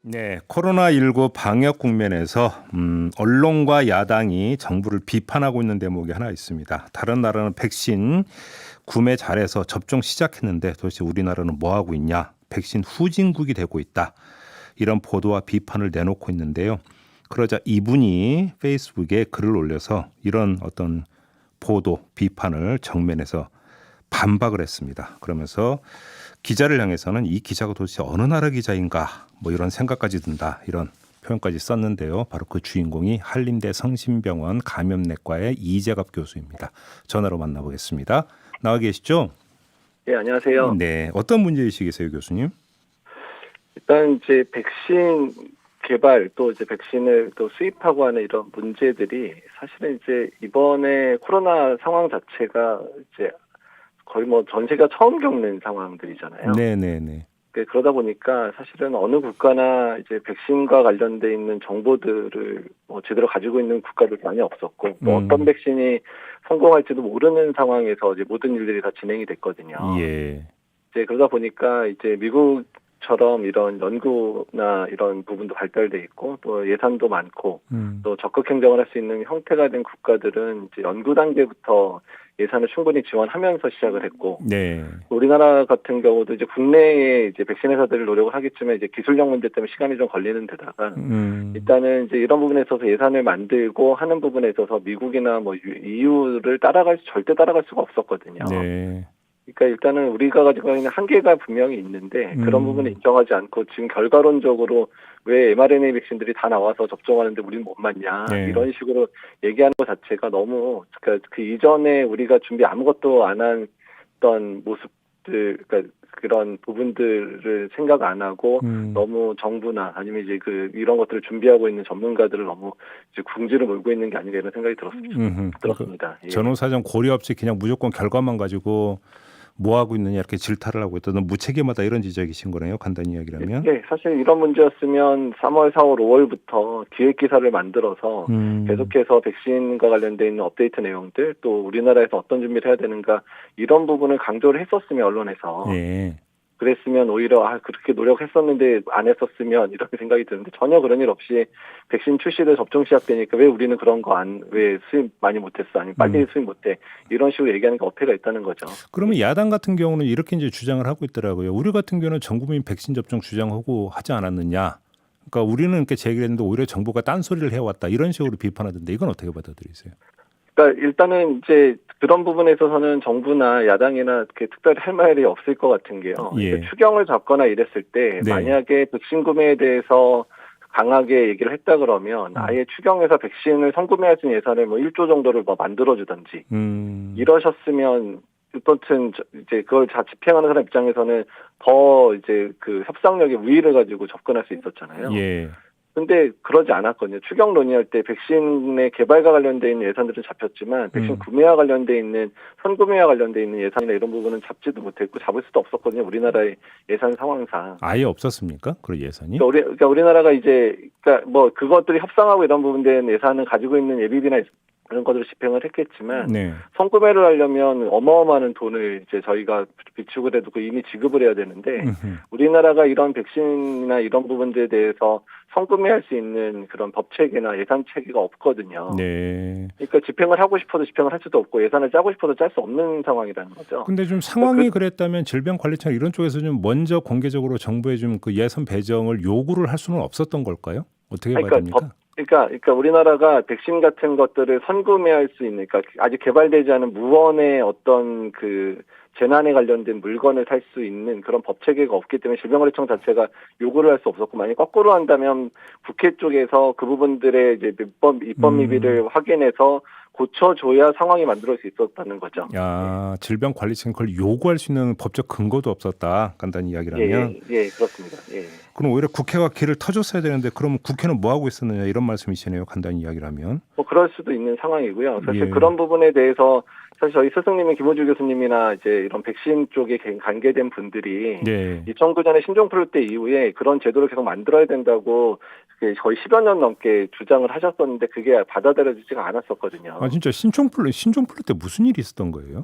네, 코로나19 방역 국면에서 언론과 야당이 정부를 비판하고 있는 대목이 하나 있습니다. 다른 나라는 백신 구매 잘해서 접종 시작했는데 도대체 우리나라는 뭐 하고 있냐? 백신 후진국이 되고 있다. 이런 보도와 비판을 내놓고 있는데요. 그러자 이분이 페이스북에 글을 올려서 이런 어떤 보도, 비판을 정면에서 반박을 했습니다. 그러면서 기자를 향해서는 이 기자가 도대체 어느 나라 기자인가 뭐 이런 생각까지 든다 이런 표현까지 썼는데요. 바로 그 주인공이 한림대 성심병원 감염내과의 이재갑 교수입니다. 전화로 만나보겠습니다. 나와 계시죠? 네, 안녕하세요. 네, 어떤 문제이시겠어요, 교수님? 일단 이제 백신 개발 또 이제 백신을 또 수입하고 하는 이런 문제들이 사실은 이제 이번에 코로나 상황 자체가 이제 거의 뭐 전 세계가 처음 겪는 상황들이잖아요. 네, 네, 네. 그러다 보니까 사실은 어느 국가나 이제 백신과 관련돼 있는 정보들을 뭐 제대로 가지고 있는 국가들 많이 없었고 또 어떤 백신이 성공할지도 모르는 상황에서 이제 모든 일들이 다 진행이 됐거든요. 예. 이제 그러다 보니까 이제 미국처럼 이런 연구나 이런 부분도 발달돼 있고 또 예산도 많고 또 적극 행정을 할 수 있는 형태가 된 국가들은 이제 연구 단계부터 예산을 충분히 지원하면서 시작을 했고 네. 우리나라 같은 경우도 이제 국내에 이제 백신 회사들이 노력을 하겠지만 이제 기술력 문제 때문에 시간이 좀 걸리는 데다가 일단은 이제 이런 부분에 있어서 예산을 만들고 하는 부분에 있어서 미국이나 뭐 EU를 절대 따라갈 수가 없었거든요. 네. 그러니까 일단은 우리가 가지고 있는 한계가 분명히 있는데 그런 부분을 인정하지 않고 지금 결과론적으로 왜 mRNA 백신들이 다 나와서 접종하는데 우리는 못 맞냐 네. 이런 식으로 얘기하는 것 자체가 너무 그러니까 그 이전에 우리가 준비 아무것도 안 했던 모습들 그러니까 그런 부분들을 생각 안 하고 너무 정부나 아니면 이제 이런 것들을 준비하고 있는 전문가들을 너무 이제 궁지를 몰고 있는 게 아닌가 이런 생각이 들었습니다. 예. 전후사정 고려 없이 그냥 무조건 결과만 가지고 뭐 하고 있느냐 이렇게 질타를 하고 있다. 무책임하다 이런 지적이신 거네요. 간단히 이야기하면. 네, 사실 이런 문제였으면 3월, 4월, 5월부터 기획 기사를 만들어서 계속해서 백신과 관련돼 있는 업데이트 내용들 또 우리나라에서 어떤 준비를 해야 되는가 이런 부분을 강조를 했었으면 언론에서 예. 그랬으면 오히려 그렇게 노력했었는데 안 했었으면 이렇게 생각이 드는데 전혀 그런 일 없이 백신 출시를 접종 시작되니까 왜 우리는 그런 거 왜 수입 많이 못했어 아니면 빨리 수입 못해 이런 식으로 얘기하는 게 어폐가 있다는 거죠. 그러면 야당 같은 경우는 이렇게 이제 주장을 하고 있더라고요. 우리 같은 경우는 전 국민 백신 접종 주장하고 하지 않았느냐. 그러니까 우리는 이렇게 제기했는데 오히려 정부가 딴소리를 해왔다. 이런 식으로 비판하던데 이건 어떻게 받아들이세요? 그러니까 일단은 이제 그런 부분에 있어서는 정부나 야당이나 이렇게 특별히 할 말이 없을 것 같은 게요. 예. 그러니까 추경을 잡거나 이랬을 때 네. 만약에 백신 구매에 대해서 강하게 얘기를 했다 그러면 아예 추경에서 백신을 선구매할 수 있는 예산을 뭐 1조 정도를 뭐 만들어주든지 이러셨으면 어떻든 이제 그걸 집행하는 사람 입장에서는 더 이제 그 협상력의 우위를 가지고 접근할 수 있었잖아요. 예. 근데 그러지 않았거든요. 추경 논의할 때 백신의 개발과 관련돼 있는 예산들은 잡혔지만 백신 구매와 관련돼 있는 선구매와 관련돼 있는 예산이나 이런 부분은 잡지도 못했고 잡을 수도 없었거든요. 우리나라의 예산 상황상. 아예 없었습니까? 그런 예산이? 그러니까 우리나라가 이제 그러니까 뭐 그것들이 협상하고 이런 부분에 대한 예산을 가지고 있는 예비비나 그런 것들을 집행을 했겠지만 네. 선구매를 하려면 어마어마한 돈을 이제 저희가 비축을 해도 이미 지급을 해야 되는데 우리나라가 이런 백신이나 이런 부분들에 대해서 선구매할 수 있는 그런 법 체계나 예산 체계가 없거든요. 네. 그러니까 집행을 하고 싶어도 집행을 할 수도 없고 예산을 짜고 싶어도 짤 수 없는 상황이라는 거죠. 근데 좀 상황이 그랬다면 질병관리청 이런 쪽에서 좀 먼저 공개적으로 정부에 좀 그 예산 배정을 요구를 할 수는 없었던 걸까요? 어떻게 봐야 됩니까? 그러니까 우리나라가 백신 같은 것들을 선구매할 수 있는, 그러니까 아직 개발되지 않은 무언의 어떤 그 재난에 관련된 물건을 살 수 있는 그런 법 체계가 없기 때문에 질병관리청 자체가 요구를 할 수 없었고, 만약 거꾸로 한다면 국회 쪽에서 그 부분들의 이제 입법 미비를 확인해서 고쳐줘야 상황이 만들어질 수 있었다는 거죠. 야, 질병관리청 그걸 요구할 수 있는 법적 근거도 없었다. 간단히 이야기를 하면. 예, 그렇습니다. 예. 그럼 오히려 국회가 길을 터줬어야 되는데 그럼 국회는 뭐 하고 있었느냐 이런 말씀이시네요. 간단히 이야기를 하면. 뭐 그럴 수도 있는 상황이고요. 사실 예. 그런 부분에 대해서 사실 저희 스승님인 김호주 교수님이나 이제 이런 백신 쪽에 관계된 분들이 네. 2009년에 신종플루 때 이후에 그런 제도를 계속 만들어야 된다고 거의 10여 년 넘게 주장을 하셨었는데 그게 받아들여지지가 않았었거든요. 아 진짜 신종플루 때 무슨 일이 있었던 거예요?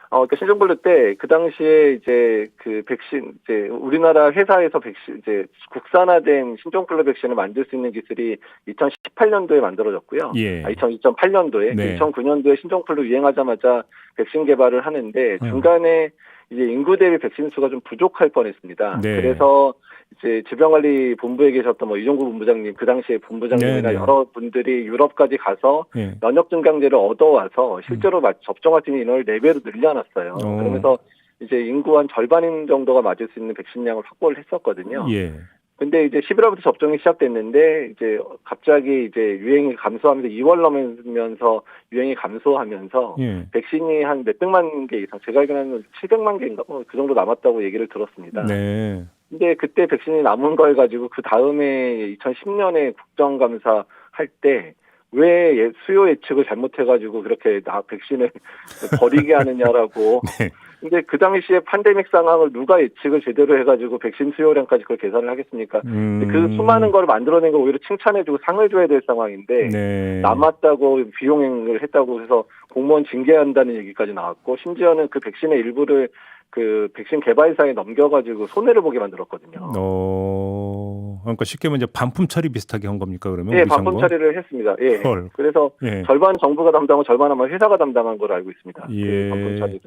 그러니까 신종플루 때 그 당시에 이제 그 백신 이제 우리나라 회사에서 백신 이제 국산화된 신종플루 백신을 만들 수 있는 기술이 2018년도에 만들어졌고요. 예. 2008년도에 네. 2009년도에 신종플루 유행하자마자 백신 개발을 하는데 중간에 이제 인구 대비 백신 수가 좀 부족할 뻔했습니다. 네. 그래서 이제 질병관리본부에 계셨던 뭐 이종구 본부장님 그 당시에 본부장님이나 네. 여러 분들이 유럽까지 가서 예. 면역 증강제를 얻어와서 실제로 접종할 수 있는 인원을 4배로 늘려놨어요. 그러면서 이제 인구 한 절반 정도가 맞을 수 있는 백신량을 확보를 했었거든요. 예. 근데 이제 11월부터 접종이 시작됐는데 이제 갑자기 이제 유행이 감소하면서 2월 넘으면서 유행이 감소하면서 예. 백신이 한 몇백만 개 이상 제가 알기로는 700만 개인가 뭐 그 정도 남았다고 얘기를 들었습니다. 네. 근데 그때 백신이 남은 걸 가지고 그 다음에 2010년에 국정감사 할 때 왜 수요 예측을 잘못해가지고 그렇게 백신을 버리게 하느냐라고. 네. 근데 그 당시에 팬데믹 상황을 누가 예측을 제대로 해가지고 백신 수요량까지 그걸 계산을 하겠습니까? 그 수많은 걸 만들어낸 걸 오히려 칭찬해주고 상을 줘야 될 상황인데 네. 남았다고 비용행을 했다고 해서 공무원 징계한다는 얘기까지 나왔고 심지어는 그 백신의 일부를 그 백신 개발사에 넘겨가지고 손해를 보게 만들었거든요. 그러니까 쉽게 말하면 이제 반품 처리 비슷하게 한 겁니까 그러면? 예, 우리 반품 정부? 처리를 했습니다. 예. 헐. 그래서 예. 절반 정부가 담당하고 절반 아마 회사가 담당한 걸로 알고 있습니다. 예. 그 반품 처리를.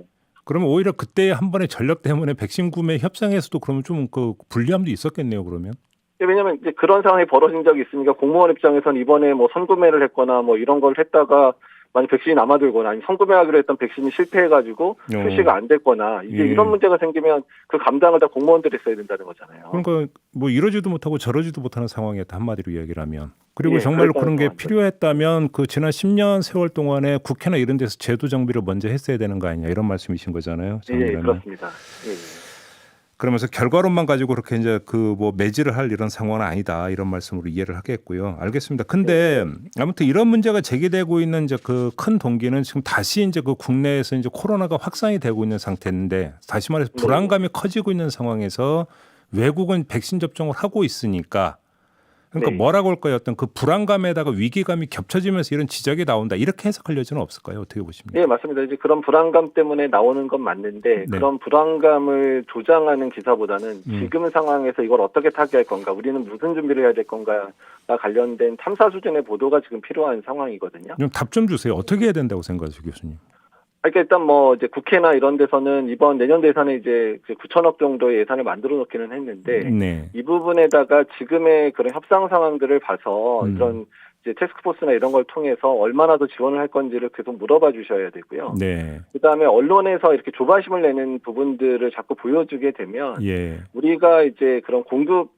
그러면 오히려 그때 한 번의 전력 때문에 백신 구매 협상에서도 그러면 좀 그 불리함도 있었겠네요 그러면? 왜냐하면 이제 그런 상황이 벌어진 적이 있으니까 공무원 입장에서는 이번에 뭐 선구매를 했거나 뭐 이런 걸 했다가 만약 백신이 남아들거나 아니면 선구매하기로 했던 백신이 실패해가지고 출시가 안 됐거나 이제 이런 문제가 생기면 그 감당을 다 공무원들이 써야 된다는 거잖아요. 그러니까 뭐 이러지도 못하고 저러지도 못하는 상황이었다 한마디로 이야기를 하면. 그리고 예, 정말로 그런 게 상황이죠. 필요했다면 그 지난 10년 세월 동안에 국회나 이런 데서 제도 정비를 먼저 했어야 되는 거 아니냐 이런 말씀이신 거잖아요. 예, 그렇습니다. 예. 그러면서 결과론만 가지고 그렇게 이제 그 뭐 매질을 할 이런 상황은 아니다 이런 말씀으로 이해를 하겠고요. 알겠습니다. 근데 아무튼 이런 문제가 제기되고 있는 이제 그 큰 동기는 지금 다시 이제 그 국내에서 이제 코로나가 확산이 되고 있는 상태인데 다시 말해서 불안감이 커지고 있는 상황에서 외국은 백신 접종을 하고 있으니까 그러니까 네. 뭐라고 할까요? 어떤 그 불안감에다가 위기감이 겹쳐지면서 이런 지적이 나온다. 이렇게 해석할 여지는 없을까요? 어떻게 보십니까? 네, 맞습니다. 이제 그런 불안감 때문에 나오는 건 맞는데 네. 그런 불안감을 조장하는 기사보다는 지금 상황에서 이걸 어떻게 타개할 건가, 우리는 무슨 준비를 해야 될 건가가 관련된 탐사 수준의 보도가 지금 필요한 상황이거든요. 좀 답 좀 주세요. 어떻게 해야 된다고 생각하세요, 교수님? 그러니까 일단 뭐 이제 국회나 이런 데서는 이번 내년 예산에 이제 9천억 정도의 예산을 만들어 놓기는 했는데 네. 이 부분에다가 지금의 그런 협상 상황들을 봐서 이런 이제 태스크포스나 이런 걸 통해서 얼마나 더 지원을 할 건지를 계속 물어봐 주셔야 되고요. 네. 그다음에 언론에서 이렇게 조바심을 내는 부분들을 자꾸 보여주게 되면 예. 우리가 이제 그런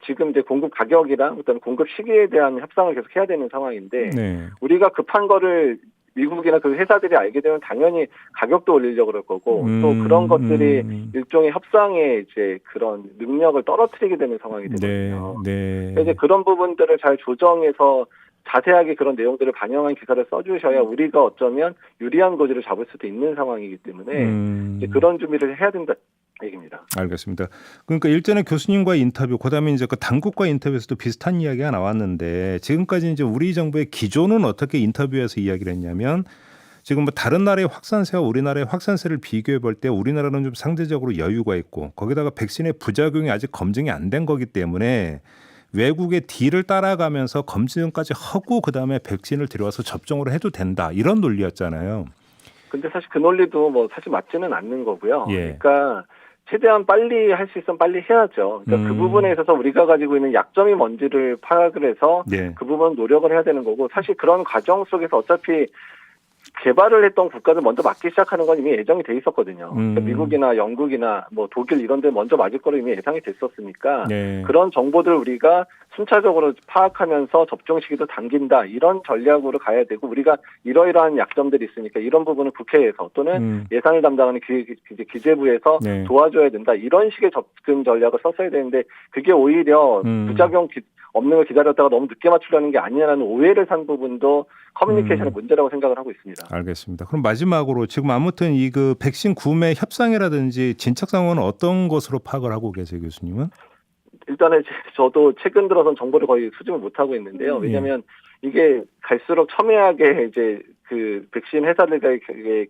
지금 이제 공급 가격이랑 그다음에 공급 시기에 대한 협상을 계속 해야 되는 상황인데 네. 우리가 급한 거를 미국이나 그 회사들이 알게 되면 당연히 가격도 올리려고 그럴 거고 또 그런 것들이 일종의 협상의 이제 그런 능력을 떨어뜨리게 되는 상황이 되거든요. 네. 그래서 이제 그런 부분들을 잘 조정해서 자세하게 그런 내용들을 반영한 기사를 써주셔야 우리가 어쩌면 유리한 고지를 잡을 수도 있는 상황이기 때문에 이제 그런 준비를 해야 된다 얘기입니다. 알겠습니다. 그러니까 일전에 교수님과의 인터뷰, 그다음에 이제 그 당국과의 인터뷰에서도 비슷한 이야기가 나왔는데 지금까지 이제 우리 정부의 기조는 어떻게 인터뷰에서 이야기를 했냐면 지금 뭐 다른 나라의 확산세와 우리나라의 확산세를 비교해 볼 때 우리나라는 좀 상대적으로 여유가 있고 거기다가 백신의 부작용이 아직 검증이 안 된 거기 때문에 외국의 딜을 따라가면서 검증까지 하고 그다음에 백신을 들여와서 접종을 해도 된다 이런 논리였잖아요. 근데 사실 그 논리도 뭐 사실 맞지는 않는 거고요. 예. 그러니까 최대한 빨리 할 수 있으면 빨리 해야죠. 그러니까 그 부분에 있어서 우리가 가지고 있는 약점이 뭔지를 파악을 해서 예. 그 부분 노력을 해야 되는 거고 사실 그런 과정 속에서 어차피 개발을 했던 국가들 먼저 맞기 시작하는 건 이미 예정이 돼 있었거든요. 그러니까 미국이나 영국이나 뭐 독일 이런 데 먼저 맞을 거로 이미 예상이 됐었으니까 네. 그런 정보들을 우리가 순차적으로 파악하면서 접종 시기도 당긴다 이런 전략으로 가야 되고 우리가 이러이러한 약점들이 있으니까 이런 부분은 국회에서 또는 예산을 담당하는 기재부에서 네. 도와줘야 된다 이런 식의 접근 전략을 썼어야 되는데 그게 오히려 부작용 없는 걸 기다렸다가 너무 늦게 맞추려는 게 아니냐는 오해를 산 부분도 커뮤니케이션의 문제라고 생각을 하고 있습니다. 알겠습니다. 그럼 마지막으로 지금 아무튼 이 그 백신 구매 협상이라든지 진척 상황은 어떤 것으로 파악을 하고 계세요, 교수님은? 일단은 저도 최근 들어선 정보를 거의 수집을 못 하고 있는데요. 왜냐하면 이게 갈수록 첨예하게 이제 그 백신 회사들과의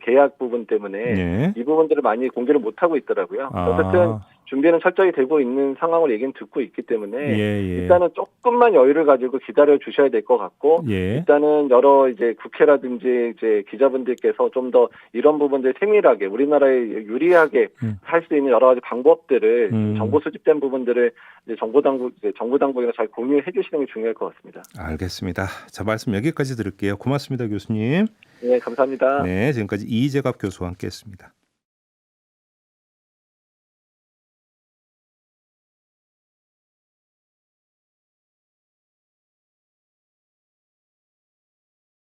계약 부분 때문에 예. 이 부분들을 많이 공개를 못 하고 있더라고요. 어쨌든 준비는 철저히 되고 있는 상황을 얘기는 듣고 있기 때문에 일단은 조금만 여유를 가지고 기다려 주셔야 될 것 같고 일단은 여러 이제 국회라든지 이제 기자분들께서 좀 더 이런 부분들 세밀하게 우리나라에 유리하게 할 수 있는 여러 가지 방법들을 정보 수집된 부분들을 이제 정부 당국이랑 잘 공유해 주시는 게 중요할 것 같습니다. 알겠습니다. 자, 말씀 여기까지 들을게요. 고맙습니다, 교수님. 네, 감사합니다. 네, 지금까지 이재갑 교수와 함께했습니다.